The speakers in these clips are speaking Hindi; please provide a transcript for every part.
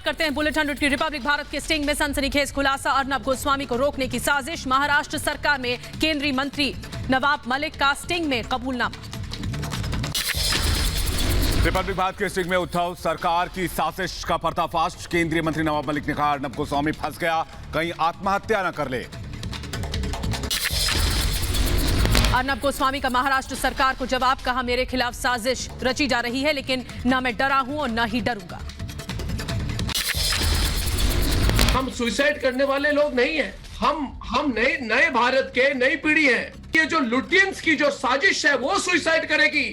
करते हैं बुलेटिन की। रिपब्लिक भारत के स्टिंग में सनसनीखेज खुलासा, अर्नब गोस्वामी को रोकने की साजिश। महाराष्ट्र सरकार में केंद्रीय मंत्री नवाब मलिक का स्टिंग में कबूलनामा। रिपब्लिक भारत के स्टिंग में उद्धव सरकार की साजिश का पर्दाफाश। केंद्रीय मंत्री नवाब मलिक ने कहा अर्नब गोस्वामी फंस गया, कहीं आत्महत्या न कर ले। अर्नब गोस्वामी का महाराष्ट्र सरकार को जवाब, कहा मेरे खिलाफ साजिश रची जा रही है, लेकिन न मैं डरा हूं और न ही डरूंगा। हम सुसाइड करने वाले लोग नहीं हैं। हम नए भारत के नई पीढ़ी हैं। ये जो लुटियंस की जो साजिश है वो सुसाइड करेगी,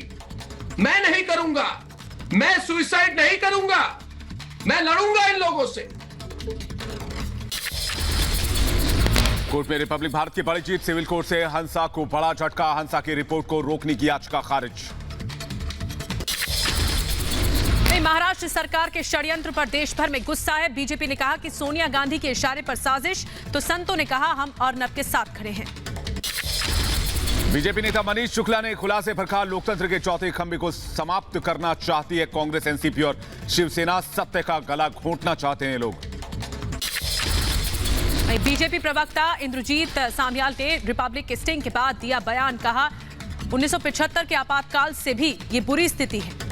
मैं नहीं करूंगा। मैं सुसाइड नहीं करूंगा, मैं लड़ूंगा इन लोगों से। कोर्ट में रिपब्लिक भारत की बड़ी जीत। सिविल कोर्ट से हंसा को बड़ा झटका। हंसा की रिपोर्ट को रोकने की याचिका खारिज। महाराष्ट्र सरकार के षड्यंत्र पर देश भर में गुस्सा है। बीजेपी ने कहा कि सोनिया गांधी के इशारे पर साजिश, तो संतों ने कहा हम अर्नब के साथ खड़े हैं। बीजेपी नेता मनीष शुक्ला ने खुलासे पर कहा लोकतंत्र के चौथे खंभे को समाप्त करना चाहती है कांग्रेस, एनसीपी और शिवसेना। सत्य का गला घोंटना चाहते हैं लोग। बीजेपी प्रवक्ता इंद्रजीत साम्याल ने रिपब्लिक के स्टिंग के बाद दिया बयान, कहा 1975 के आपातकाल से भी ये बुरी स्थिति है।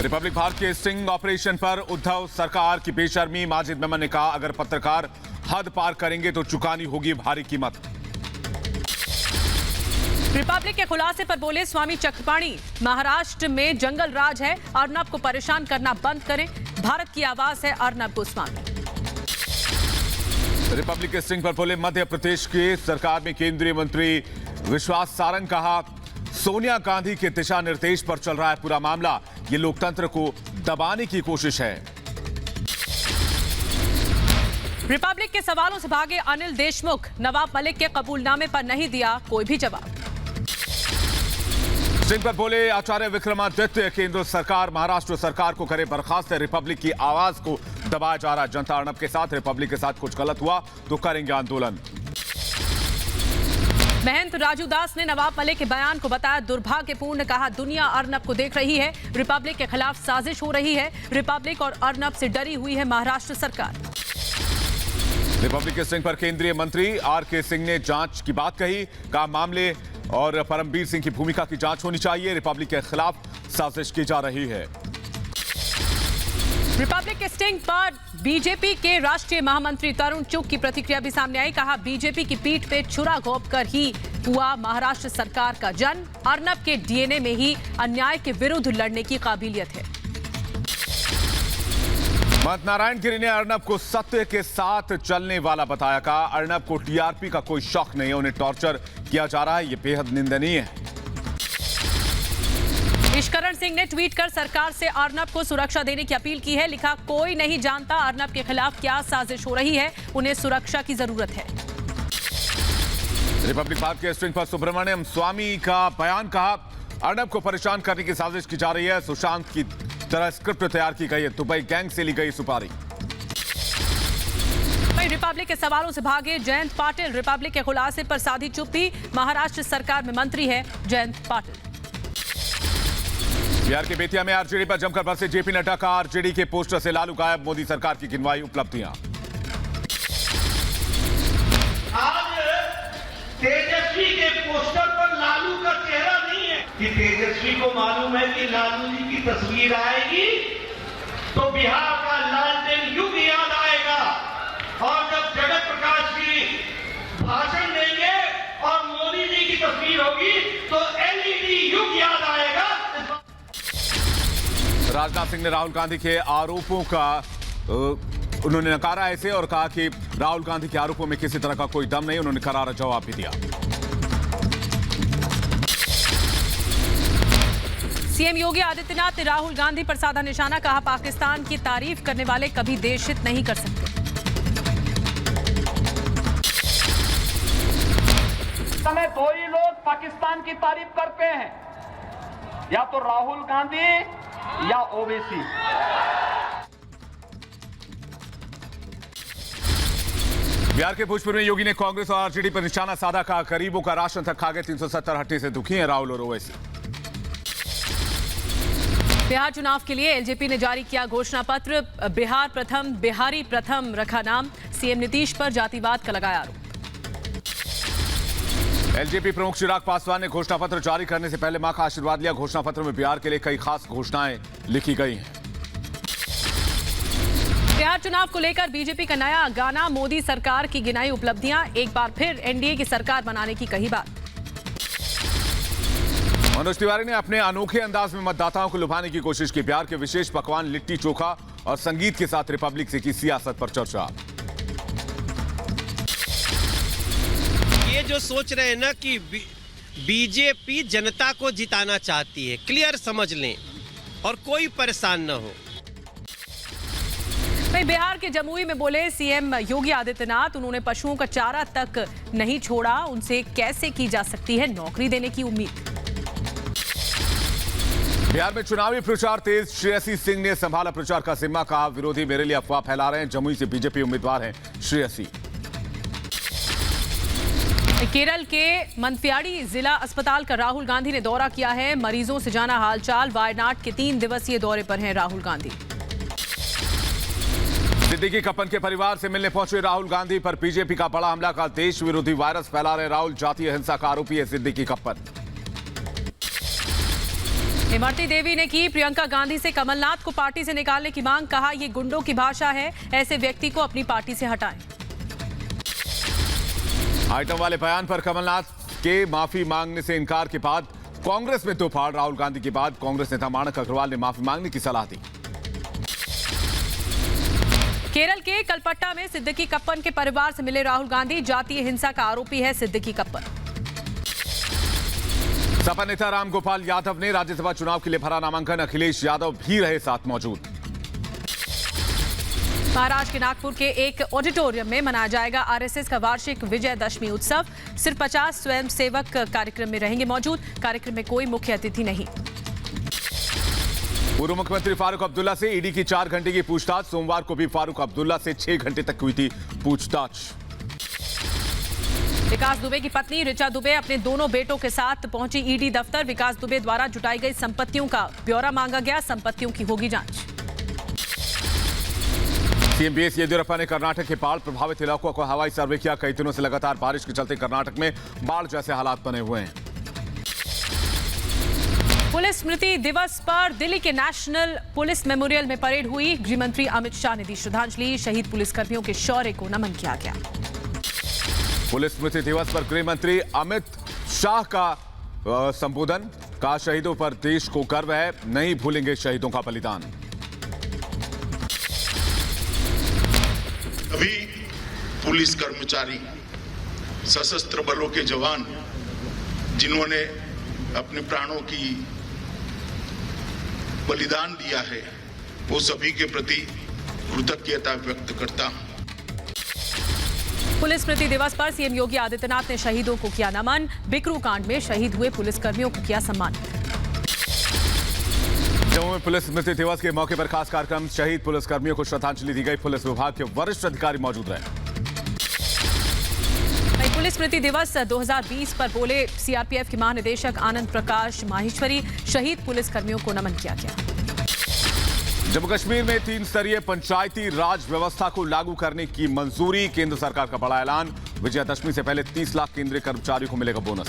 रिपब्लिक भारत के स्टिंग ऑपरेशन पर उद्धव सरकार की बेशर्मी। माजिद मेमन ने कहा अगर पत्रकार हद पार करेंगे तो चुकानी होगी भारी कीमत। रिपब्लिक के खुलासे पर बोले स्वामी चक्रपाणी, महाराष्ट्र में जंगल राज है, अर्नब को परेशान करना बंद करें। भारत की आवाज है अर्नब गोस्वामी। रिपब्लिक के स्टिंग पर बोले मध्य प्रदेश के सरकार में केंद्रीय मंत्री विश्वास सारंग, कहा सोनिया गांधी के दिशा निर्देश पर चल रहा है पूरा मामला, ये लोकतंत्र को दबाने की कोशिश है। रिपब्लिक के सवालों से भागे अनिल देशमुख, नवाब मलिक के कबूलनामे पर नहीं दिया कोई भी जवाब। स्टिंग पर बोले आचार्य विक्रमादित्य, केंद्र सरकार महाराष्ट्र सरकार को करे बर्खास्त। रिपब्लिक की आवाज को दबाया जा रहा है। जनता अर्नब के साथ, रिपब्लिक के साथ कुछ गलत हुआ तो करेंगे आंदोलन। महंत राजू दास ने नवाब मलिक के बयान को बताया दुर्भाग्यपूर्ण, कहा दुनिया अर्नब को देख रही है, रिपब्लिक के खिलाफ साजिश हो रही है। रिपब्लिक और अर्नब से डरी हुई है महाराष्ट्र सरकार। रिपब्लिक के स्टिंग पर केंद्रीय मंत्री आर.के. सिंह ने जांच की बात कही, कहा मामले और परमबीर सिंह की भूमिका की जांच होनी चाहिए। रिपब्लिक के खिलाफ साजिश की जा रही है। रिपब्लिक के स्टिंग पर बीजेपी के राष्ट्रीय महामंत्री तरुण चुग की प्रतिक्रिया भी सामने आई, कहा बीजेपी की पीठ पे छुरा घोंपकर ही हुआ महाराष्ट्र सरकार का जन्म। अर्नब के डीएनए में ही अन्याय के विरुद्ध लड़ने की काबिलियत है। महंत नारायण गिरी ने अर्नब को सत्य के साथ चलने वाला बताया, कहा अर्नब को टीआरपी का कोई शौक नहीं है, उन्हें टॉर्चर किया जा रहा है, ये बेहद निंदनीय है। ईश्वरण सिंह ने ट्वीट कर सरकार से अर्नब को सुरक्षा देने की अपील की है। लिखा कोई नहीं जानता अर्नब के खिलाफ क्या साजिश हो रही है, उन्हें सुरक्षा की जरूरत है। रिपब्लिक भारत के स्टिंग पर सुब्रमण्यम स्वामी का बयान, कहा अर्नब को परेशान करने की साजिश की जा रही है। सुशांत की तरह स्क्रिप्ट तैयार की गई है, दुबई गैंग से ली गई सुपारी। रिपब्लिक के सवालों से भागे जयंत पाटिल, रिपब्लिक के खुलासे पर साधी चुप्पी। महाराष्ट्र सरकार में मंत्री है जयंत पाटिल। बिहार के बेतिया में आरजेडी पर जमकर बरसे जेपी नड्डा, का आरजेडी के पोस्टर से लालू गायब, मोदी सरकार की गिनवाई उपलब्धियां। आज तेजस्वी के पोस्टर पर लालू का चेहरा नहीं है कि तेजस्वी को मालूम है कि लालू जी की तस्वीर आएगी तो बिहार का लालटेन युग याद आएगा, और जब जगत प्रकाश जी भाषण देंगे और मोदी जी की तस्वीर होगी तो एलईडी युग याद आएगा। राजनाथ सिंह ने राहुल गांधी के आरोपों का उन्होंने नकारा ऐसे और कहा कि राहुल गांधी के आरोपों में किसी तरह का कोई दम नहीं। उन्होंने करारा जवाब भी दिया। सीएम योगी आदित्यनाथ ने राहुल गांधी पर साधा निशाना, कहा पाकिस्तान की तारीफ करने वाले कभी देश हित नहीं कर सकते। समय दो ही लोग पाकिस्तान की तारीफ करते हैं, या तो राहुल गांधी या ओवैसी। बिहार के भोजपुर में योगी ने कांग्रेस और आरजेडी पर निशाना साधा, कहा गरीबों का राशन तक खा गए, 370 हट्टे से दुखी हैं राहुल और ओवैसी। बिहार चुनाव के लिए एलजेपी ने जारी किया घोषणा पत्र। बिहार प्रथम, बिहारी प्रथम रखा नाम। सीएम नीतीश पर जातिवाद का लगाया आरोप। एलजेपी प्रमुख चिराग पासवान ने घोषणा पत्र जारी करने से पहले मां का आशीर्वाद लिया। घोषणा पत्र में बिहार के लिए कई खास घोषणाएं लिखी गई हैं। बिहार चुनाव को लेकर बीजेपी का नया गाना, मोदी सरकार की गिनाई उपलब्धियां। एक बार फिर एनडीए की सरकार बनाने की कही बात। मनोज तिवारी ने अपने अनोखे अंदाज में मतदाताओं को लुभाने की कोशिश की। बिहार के विशेष पकवान लिट्टी चोखा और संगीत के साथ रिपब्लिक से की सियासत पर चर्चा। ये जो सोच रहे हैं ना कि बीजेपी जनता को जिताना चाहती है, क्लियर समझ लें और कोई परेशान न हो। वहीं बिहार के जमुई में बोले सीएम योगी आदित्यनाथ, उन्होंने पशुओं का चारा तक नहीं छोड़ा, उनसे कैसे की जा सकती है नौकरी देने की उम्मीद। बिहार में चुनावी प्रचार तेज। श्रेयसी सिंह ने संभाला प्रचार का जिम्मा। कहा, विरोधी मेरे लिए अफवाह फैला रहे हैं। जमुई से बीजेपी उम्मीदवार हैं श्रेयसी। केरल के मंत्याड़ी जिला अस्पताल का राहुल गांधी ने दौरा किया है। मरीजों से जाना हालचाल। वायनाड के 3 दिवसीय दौरे पर हैं राहुल गांधी। सिद्दीकी कप्पन के परिवार से मिलने पहुंचे राहुल गांधी पर बीजेपी का बड़ा हमला। का देश विरोधी वायरस फैला रहे राहुल। जातीय हिंसा का आरोपी है सिद्दीकी कप्पन। इमरती देवी ने की प्रियंका गांधी से कमलनाथ को पार्टी से निकालने की मांग। कहा, ये गुंडों की भाषा है, ऐसे व्यक्ति को अपनी पार्टी से हटाएं। आइटम वाले बयान पर कमलनाथ के माफी मांगने से इनकार के बाद कांग्रेस में तूफान। राहुल गांधी के बाद कांग्रेस नेता माणक अग्रवाल ने माफी मांगने की सलाह दी। केरल के कलपट्टा में सिद्दीकी कप्पन के परिवार से मिले राहुल गांधी। जातीय हिंसा का आरोपी है सिद्दीकी कप्पन। सपा नेता राम गोपाल यादव ने राज्यसभा चुनाव के लिए भरा नामांकन। अखिलेश यादव भी रहे साथ मौजूद। महाराष्ट्र के नागपुर के एक ऑडिटोरियम में मनाया जाएगा आरएसएस का वार्षिक विजयदशमी उत्सव। सिर्फ 50 स्वयंसेवक कार्यक्रम में रहेंगे मौजूद। कार्यक्रम में कोई मुख्य अतिथि नहीं। पूर्व मुख्यमंत्री फारूक अब्दुल्ला से ईडी की 4 घंटे की पूछताछ। सोमवार को भी फारूक अब्दुल्ला से 6 घंटे तक हुई थी पूछताछ। विकास दुबे की पत्नी ऋचा दुबे अपने दोनों बेटों के साथ पहुंची ईडी दफ्तर। विकास दुबे द्वारा जुटाई गई संपत्तियों का ब्यौरा मांगा गया। संपत्तियों की होगी जांच। सीएम बीएस येदियुरप्पा ने कर्नाटक के बाढ़ प्रभावित इलाकों को हवाई सर्वे किया। कई दिनों से लगातार बारिश के चलते कर्नाटक में बाढ़ जैसे हालात बने हुए हैं। पुलिस स्मृति दिवस पर दिल्ली के नेशनल पुलिस मेमोरियल में परेड हुई। गृहमंत्री अमित शाह ने दी श्रद्धांजलि। शहीद पुलिसकर्मियों के शौर्य को नमन किया गया। पुलिस स्मृति दिवस पर गृह मंत्री अमित शाह का संबोधन। कहा, शहीदों पर देश को गर्व है, नहीं भूलेंगे शहीदों का बलिदान। अभी पुलिस कर्मचारी, सशस्त्र बलों के जवान जिन्होंने अपने प्राणों की बलिदान दिया है, वो सभी के प्रति कृतज्ञता व्यक्त करता हूं। पुलिस स्मृति दिवस पर सीएम योगी आदित्यनाथ ने शहीदों को किया नमन। बिकरू कांड में शहीद हुए पुलिसकर्मियों को किया सम्मान। जम्मू में पुलिस स्मृति दिवस के मौके पर खास कार्यक्रम। शहीद पुलिसकर्मियों को श्रद्धांजलि दी गई। पुलिस विभाग के वरिष्ठ अधिकारी मौजूद रहे। पुलिस स्मृति दिवस 2020 पर बोले सीआरपीएफ के महानिदेशक आनंद प्रकाश माहेश्वरी। शहीद पुलिसकर्मियों को नमन किया गया। जम्मू कश्मीर में 3 स्तरीय पंचायती राज व्यवस्था को लागू करने की मंजूरी। केंद्र सरकार का बड़ा ऐलान। विजयदशमी से पहले 30 लाख केंद्रीय कर्मचारियों को मिलेगा बोनस।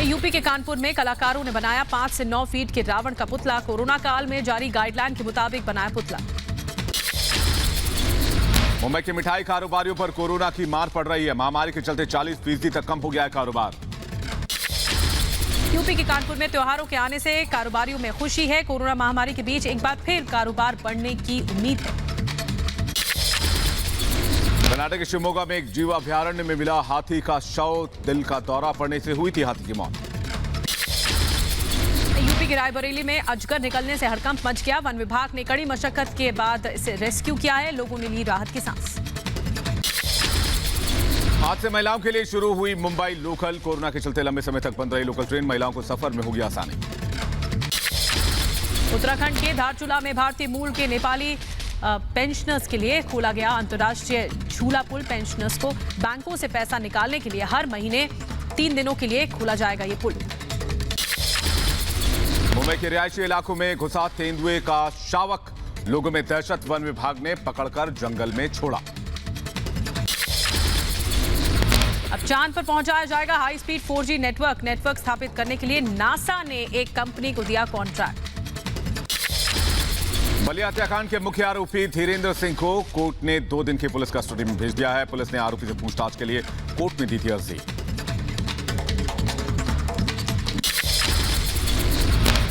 यूपी के कानपुर में कलाकारों ने बनाया 5 से 9 फीट के रावण का पुतला। कोरोना काल में जारी गाइडलाइन के मुताबिक बनाया पुतला। मुंबई के मिठाई कारोबारियों पर कोरोना की मार पड़ रही है। महामारी के चलते 40% तक कम हो गया है कारोबार। यूपी के कानपुर में त्योहारों के आने से कारोबारियों में खुशी है। कोरोना महामारी के बीच एक बार फिर कारोबार बढ़ने की उम्मीद है। कर्नाटक के शिवमोगा में एक जीव अभयारण्य में मिला हाथी का शव। दिल का दौरा पड़ने से हुई थी हाथी की मौत। यूपी के रायबरेली में अजगर निकलने से हड़कंप मच गया। वन विभाग ने कड़ी मशक्कत के बाद इसे रेस्क्यू किया है। लोगों ने ली राहत की सांस। आज से महिलाओं के लिए शुरू हुई मुंबई लोकल। कोरोना के चलते लंबे समय तक बंद रही लोकल ट्रेन। महिलाओं को सफर में होगी आसानी। उत्तराखंड के धारचूला में भारतीय मूल के नेपाली पेंशनर्स के लिए खोला गया अंतर्राष्ट्रीय झूला पुल। पेंशनर्स को बैंकों से पैसा निकालने के लिए हर महीने 3 दिनों के लिए खोला जाएगा ये पुल। मुंबई के रिहायशी इलाकों में घुसा तेंदुए का शावक, लोगों में दहशत, वन विभाग ने पकड़कर जंगल में छोड़ा। अब चांद पर पहुंचाया जाएगा हाई स्पीड 4G नेटवर्क स्थापित करने के लिए नासा ने एक कंपनी को दिया कॉन्ट्रैक्ट। बलिया हत्याकांड के मुख्य आरोपी धीरेन्द्र सिंह को कोर्ट ने 2 दिन की पुलिस कस्टडी में भेज दिया है। पुलिस ने आरोपी से पूछताछ के लिए कोर्ट में दी थी अर्जी।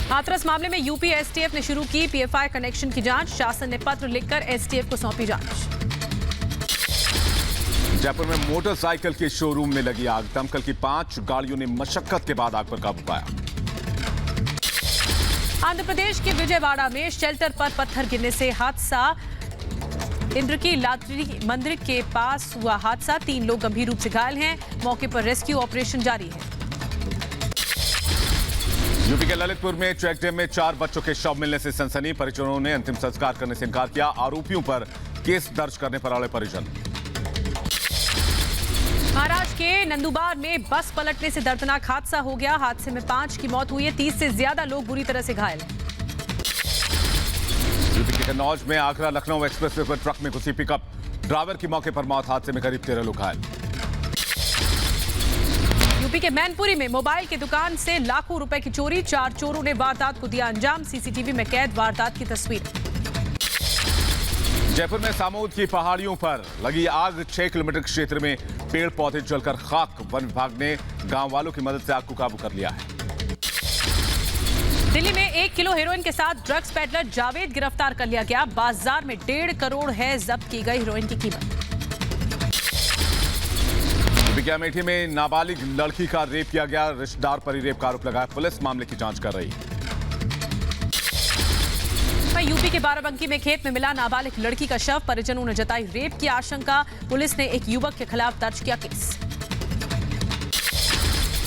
हाथरस मामले में यूपी एसटीएफ ने शुरू की पीएफआई कनेक्शन की जांच। शासन ने पत्र लिखकर एसटीएफ को सौंपी जांच। जयपुर में मोटरसाइकिल के शोरूम में लगी आग, दमकल की 5 गाड़ियों ने मशक्कत के बाद आग पर काबू पाया। आंध्र प्रदेश के विजयवाड़ा में शेल्टर पर पत्थर गिरने से हादसा। इंद्र की लात्री मंदिर के पास हुआ हादसा, 3 लोग गंभीर रूप से घायल हैं। मौके पर रेस्क्यू ऑपरेशन जारी है। यूपी के ललितपुर में चेक डैम में 4 बच्चों के शव मिलने से सनसनी। परिजनों ने अंतिम संस्कार करने से इनकार किया। आरोपियों पर केस दर्ज करने पर अड़े परिजन। महाराष्ट्र के नंदुबार में बस पलटने से दर्दनाक हादसा हो गया। हादसे में 5 की मौत हुई है, 30 से ज्यादा लोग बुरी तरह से घायल हैं। यूपी के कन्नौज में आगरा लखनऊ एक्सप्रेसवे पर ट्रक में घुसी पिकअप, ड्राइवर की मौके पर मौत। हादसे में करीब 13 लोग घायल। यूपी के मैनपुरी में मोबाइल की दुकान से लाखों रुपए की चोरी, 4 चोरों ने वारदात को दिया अंजाम। सीसीटीवी में कैद वारदात की तस्वीर। जयपुर में सामोद की पहाड़ियों पर लगी आग, 6 किलोमीटर क्षेत्र में पेड़ पौधे जलकर खाक। वन विभाग ने गांव वालों की मदद से आग को काबू कर लिया है। दिल्ली में 1 किलो हेरोइन के साथ ड्रग्स पेडलर जावेद गिरफ्तार कर लिया गया। बाजार में 1.5 करोड़ है जब्त की गई हेरोइन की कीमत। यूपी के अमेठी में नाबालिग लड़की का रेप किया गया, रिश्तेदार पर ही रेप का आरोप लगाया। पुलिस मामले की जांच कर रही है। यूपी के बाराबंकी में खेत में मिला नाबालिग लड़की का शव, परिजनों ने जताई रेप की आशंका। पुलिस ने एक युवक के खिलाफ दर्ज किया केस।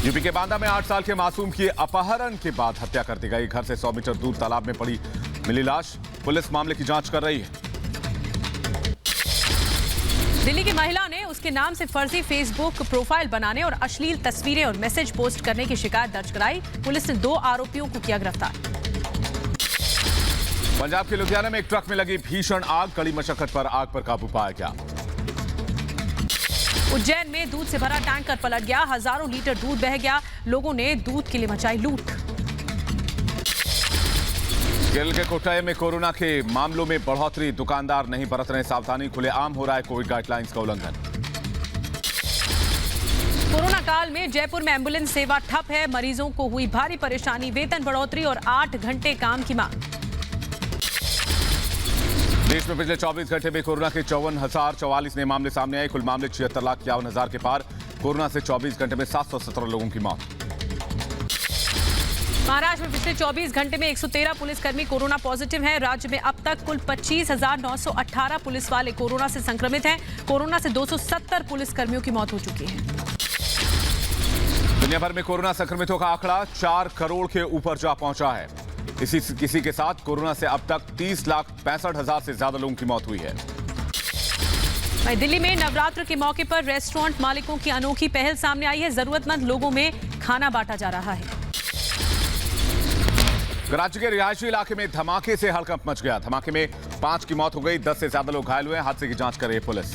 यूपी के बांदा में 8 साल के मासूम की अपहरण के बाद हत्या कर दी गई। घर से 100 मीटर दूर तालाब में पड़ी मिली लाश। पुलिस मामले की जांच कर रही है। दिल्ली की महिला ने उसके नाम से फर्जी फेसबुक प्रोफाइल बनाने और अश्लील तस्वीरें और मैसेज पोस्ट करने की शिकायत दर्ज कराई। पुलिस ने 2 आरोपियों को किया गिरफ्तार। पंजाब के लुधियाना में एक ट्रक में लगी भीषण आग, कड़ी मशक्कत पर आग पर काबू पाया गया। उज्जैन में दूध से भरा टैंकर पलट गया, हजारों लीटर दूध बह गया। लोगों ने दूध के लिए मचाई लूट। केरल के कोट्टायम में कोरोना के मामलों में बढ़ोतरी, दुकानदार नहीं बरत रहे सावधानी। खुलेआम हो रहा है कोविड गाइडलाइंस का उल्लंघन। कोरोना काल में जयपुर में एम्बुलेंस सेवा ठप है, मरीजों को हुई भारी परेशानी। वेतन बढ़ोतरी और 8 घंटे काम की मांग। देश में पिछले 24 घंटे में कोरोना के 54,044 नए मामले सामने आए। कुल मामले 76,51,000 के पार। कोरोना से 24 घंटे में 717 लोगों की मौत। महाराष्ट्र में पिछले 24 घंटे में 113 पुलिसकर्मी कोरोना पॉजिटिव हैं। राज्य में अब तक कुल 25,918 पुलिस वाले कोरोना से संक्रमित हैं। कोरोना से 270 पुलिसकर्मियों की मौत हो चुकी है। दुनिया भर में कोरोना संक्रमितों का आंकड़ा 4 करोड़ के ऊपर जा पहुंचा है। इसी के साथ कोरोना से अब तक 30,65,000 से ज्यादा लोगों की मौत हुई है। वहीं दिल्ली में नवरात्र के मौके पर रेस्टोरेंट मालिकों की अनोखी पहल सामने आई है। जरूरतमंद लोगों में खाना बांटा जा रहा है। कराची के रिहायशी इलाके में धमाके से हड़कंप मच गया। धमाके में 5 की मौत हो गई, 10 से ज्यादा लोग घायल हुए। हादसे की जांच कर रही है पुलिस।